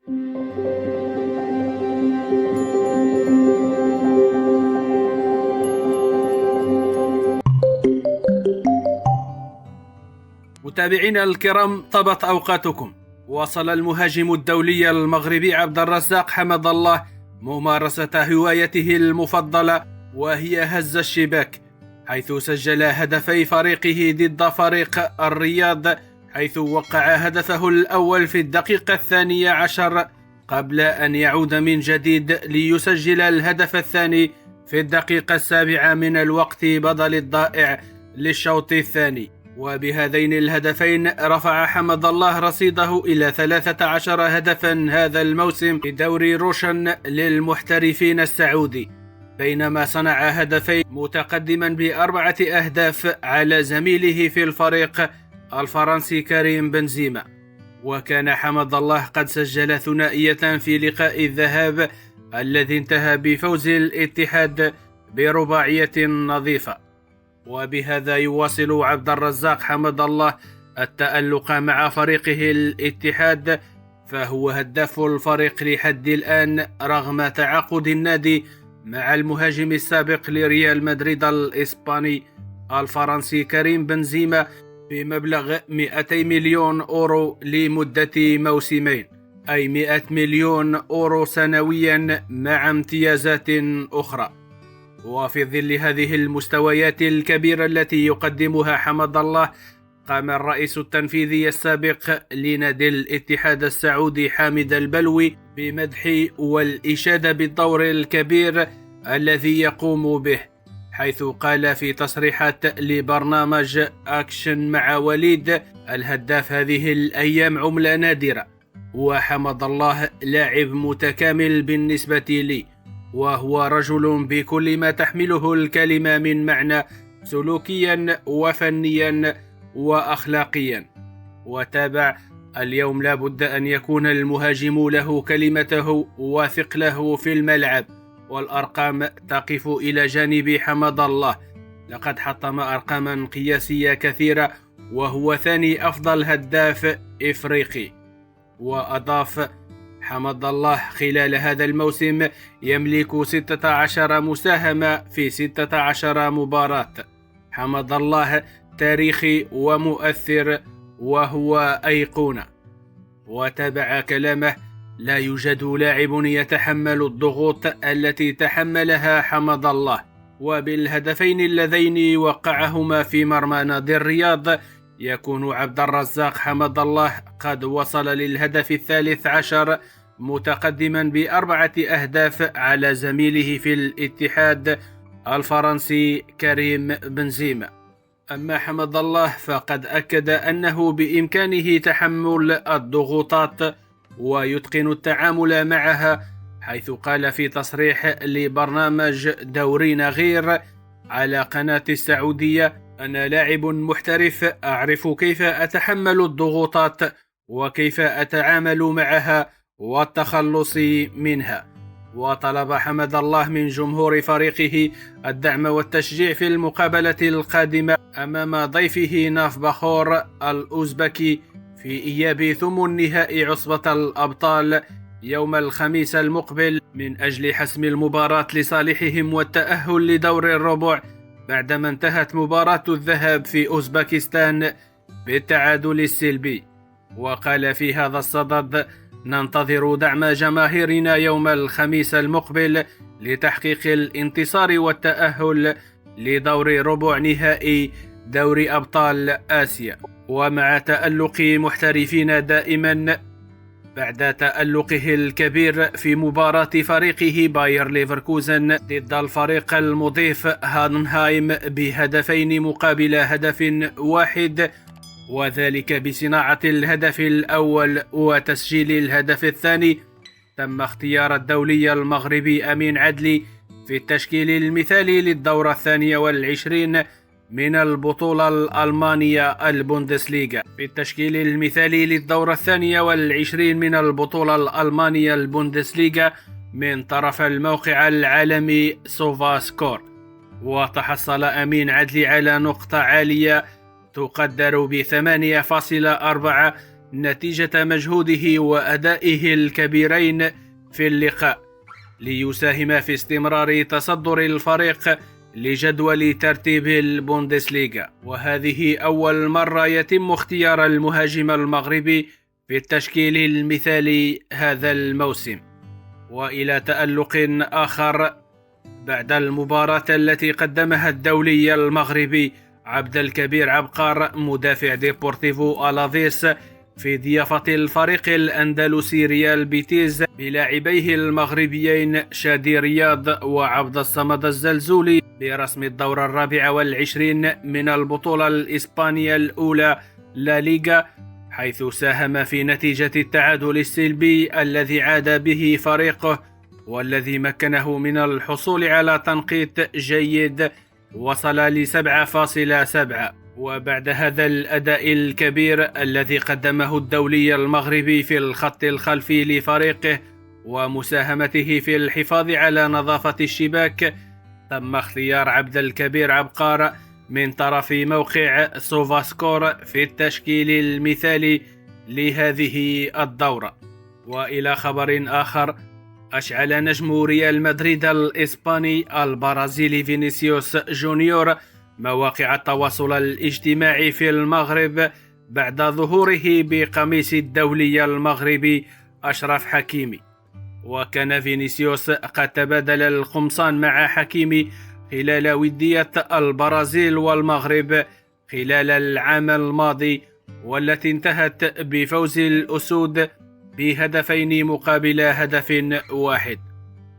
متابعينا الكرام، طابت أوقاتكم. واصل المهاجم الدولي المغربي عبد الرزاق حمد الله ممارسة هوايته المفضلة، وهي هز الشباك، حيث سجل هدفي فريقه ضد فريق الرياض، حيث وقع هدفه الأول في الدقيقة 12 قبل أن يعود من جديد ليسجل الهدف الثاني في الدقيقة 7 من الوقت بدل الضائع للشوط الثاني. وبهذين الهدفين رفع حمد الله رصيده إلى 13 هدفا هذا الموسم في دوري روشن للمحترفين السعودي، بينما صنع هدفين متقدما ب4 أهداف على زميله في الفريق الفرنسي كريم بنزيما. وكان حمد الله قد سجل ثنائية في لقاء الذهاب الذي انتهى بفوز الاتحاد برباعية نظيفة. وبهذا يواصل عبد الرزاق حمد الله التألق مع فريقه الاتحاد، فهو هداف الفريق لحد الآن رغم تعاقد النادي مع المهاجم السابق لريال مدريد الإسباني الفرنسي كريم بنزيما بمبلغ 200 مليون أورو لمدة موسمين، أي 100 مليون أورو سنويا مع امتيازات أخرى. وفي ظل هذه المستويات الكبيرة التي يقدمها حمد الله، قام الرئيس التنفيذي السابق لنادي الاتحاد السعودي حامد البلوي بمدح والإشادة بالدور الكبير الذي يقوم به، حيث قال في تصريحات لبرنامج أكشن مع وليد: الهداف هذه الأيام عملة نادرة، وحمد الله لاعب متكامل بالنسبة لي، وهو رجل بكل ما تحمله الكلمة من معنى سلوكيا وفنيا وأخلاقيا. وتابع: اليوم لا بد أن يكون المهاجم له كلمته وثقله في الملعب، والأرقام تقف إلى جانب حمد الله، لقد حطم أرقاما قياسية كثيرة، وهو ثاني أفضل هداف إفريقي. وأضاف حمد الله: خلال هذا الموسم يملك 16 مساهمة في 16 مباراة. حمد الله تاريخي ومؤثر، وهو أيقونة. وتابع كلامه: لا يوجد لاعب يتحمل الضغوط التي تحملها حمد الله، وبالهدفين اللذين وقعهما في مرمى نادي الرياض يكون عبد الرزاق حمد الله قد وصل للهدف 13 متقدما ب4 أهداف على زميله في الاتحاد الفرنسي كريم بنزيما. أما حمد الله فقد أكد أنه بإمكانه تحمل الضغوطات ويتقن التعامل معها، حيث قال في تصريح لبرنامج دوري نغير على قناة السعودية: أنا لاعب محترف، أعرف كيف أتحمل الضغوطات وكيف أتعامل معها والتخلص منها. وطلب حمد الله من جمهور فريقه الدعم والتشجيع في المقابلة القادمة أمام ضيفه ناف بخور الأوزبكي في إياب ثمن نهائي عصبة الأبطال يوم الخميس المقبل، من أجل حسم المباراة لصالحهم والتأهل لدور الربع، بعدما انتهت مباراة الذهاب في أوزبكستان بالتعادل السلبي. وقال في هذا الصدد: ننتظر دعم جماهيرنا يوم الخميس المقبل لتحقيق الانتصار والتأهل لدور ربع نهائي دوري أبطال آسيا. ومع تألق محترفين دائما بعد تألقه الكبير في مباراة فريقه باير ليفركوزن ضد الفريق المضيف هاننهايم بهدفين مقابل هدف واحد، وذلك بصناعة الهدف الأول وتسجيل الهدف الثاني، تم اختيار الدولي المغربي أمين عدلي في التشكيل المثالي للدورة 22 من البطولة الألمانية البوندسليغا. في التشكيل المثالي للدورة 22 من البطولة الألمانية البوندسليغا من طرف الموقع العالمي سوفا سكور. وتحصل أمين عدلي على نقطة عالية تقدر ب8.4 نتيجة مجهوده وأدائه الكبيرين في اللقاء، ليساهم في استمرار تصدر الفريق لجدول ترتيب البوندسليغا. وهذه أول مرة يتم اختيار المهاجم المغربي في التشكيل المثالي هذا الموسم. وإلى تألق آخر بعد المباراة التي قدمها الدولي المغربي عبد الكبير عبقار مدافع ديبورتيفو ألافيس في ضيافة الفريق الأندلسي ريال بيتيز بلاعبيه المغربيين شادي رياض وعبد الصمد الزلزولي برسم الدورة 24 من البطولة الإسبانية الأولى لا ليغا، حيث ساهم في نتيجة التعادل السلبي الذي عاد به فريقه، والذي مكنه من الحصول على تنقيط جيد وصل ل 7.7. وبعد هذا الأداء الكبير الذي قدمه الدولي المغربي في الخط الخلفي لفريقه ومساهمته في الحفاظ على نظافة الشباك، تم اختيار عبد الكبير عبقار من طرف موقع سوفاسكور في التشكيل المثالي لهذه الدورة. وإلى خبر آخر، أشعل نجم ريال مدريد الإسباني البرازيلي فينيسيوس جونيور مواقع التواصل الاجتماعي في المغرب بعد ظهوره بقميص الدولي المغربي أشرف حكيمي. وكان فينيسيوس قد تبادل القمصان مع حكيمي خلال ودية البرازيل والمغرب خلال العام الماضي، والتي انتهت بفوز الأسود بهدفين مقابل هدف واحد.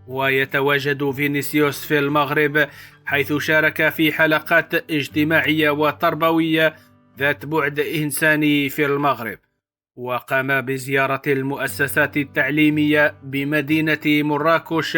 ويتواجد فينيسيوس في المغرب، حيث شارك في حلقات اجتماعية وتربوية ذات بعد إنساني في المغرب، وقام بزيارة المؤسسات التعليمية بمدينة مراكش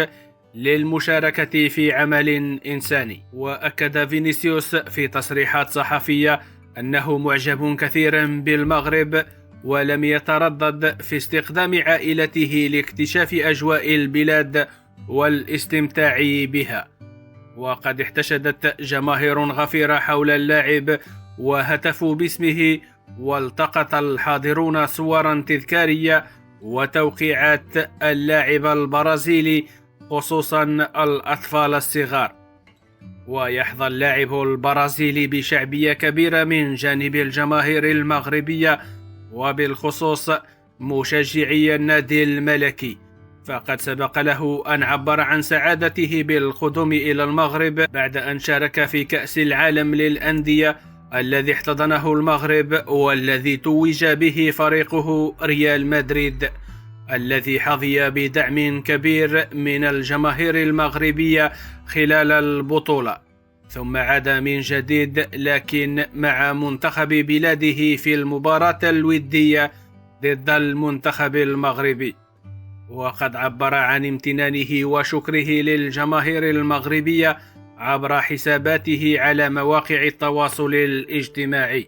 للمشاركة في عمل إنساني. وأكد فينيسيوس في تصريحات صحفية أنه معجب كثيرا بالمغرب، ولم يتردد في استخدام عائلته لاكتشاف أجواء البلاد والاستمتاع بها. وقد احتشدت جماهير غفيرة حول اللاعب وهتفوا باسمه، والتقط الحاضرون صورا تذكارية وتوقيعات اللاعب البرازيلي، خصوصا الأطفال الصغار. ويحظى اللاعب البرازيلي بشعبية كبيرة من جانب الجماهير المغربية، وبالخصوص مشجعي النادي الملكي، فقد سبق له أن عبر عن سعادته بالقدوم إلى المغرب بعد أن شارك في كأس العالم للأندية الذي احتضنه المغرب، والذي توج به فريقه ريال مدريد، الذي حظي بدعم كبير من الجماهير المغربية خلال البطولة، ثم عاد من جديد لكن مع منتخب بلاده في المباراة الودية ضد المنتخب المغربي. وقد عبر عن امتنانه وشكره للجماهير المغربية عبر حساباته على مواقع التواصل الاجتماعي.